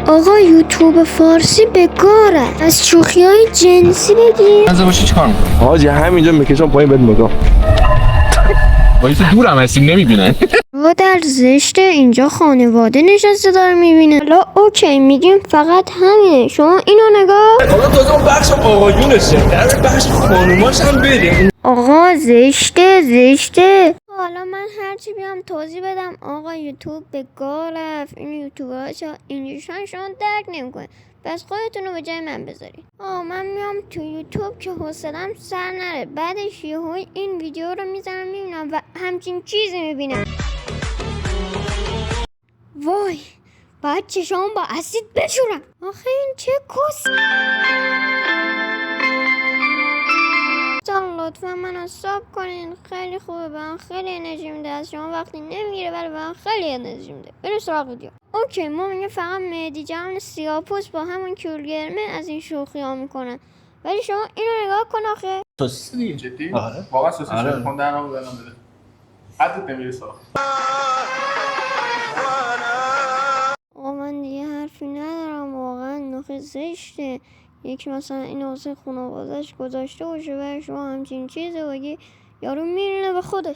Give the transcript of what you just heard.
آقا یوتیوب فارسی بکاره، از شوخی‌های جنسی بگیر. از باشی چیکار می‌کنی؟ حاجی همینجا میکشم پایین بهت نگاه. وای تو دورم هستیم نمی‌بینن. در زشته، اینجا خانواده نشسته داره میبینه. حالا اوکی میگیم فقط همینه، شما اینو نگاه. حالا تازه اون بخش آقایونشه، در بخش خانوماش هم بریم. آقا زشته. حالا من هرچی بیام توضیح بدم آقا یوتیوب به گاه رفت، این یوتیوبرها اینجوشن شما درک نمیکنه، پس خودتون رو به جای من بذارید. من میام تو یوتیوب که حوصله‌ام سر نره، بعدش یهو این ویدیو رو میزنم میبینم و همچین چیزی میبینم. وای باید چشام با اسید بشورم. آخه این چه کس. لطفا منو استاپ کنین، خیلی خوبه، به من خیلی انرژی میده. از شما وقتی نمیگیره ولی به من خیلی انرژی میده. بریم سراغ ویدیو. اوکی ما میگه فقط مهدی جان سیاه‌پوست با همون کولگرمه از این شوخی ها میکنن، ولی شما اینو نگاه کن آخه. سوسیس دیگه جدی؟ آره واقعا سوسیس آره. خون درنامو بدم بده. حدت نمیرسه. من دیگه حرفی ندارم، واقعا نخی زشته. یکی مثلا این واسه خانواده‌اش گذاشته باشه و شما همچین چیزی بگی، یارو میرینه به خودش.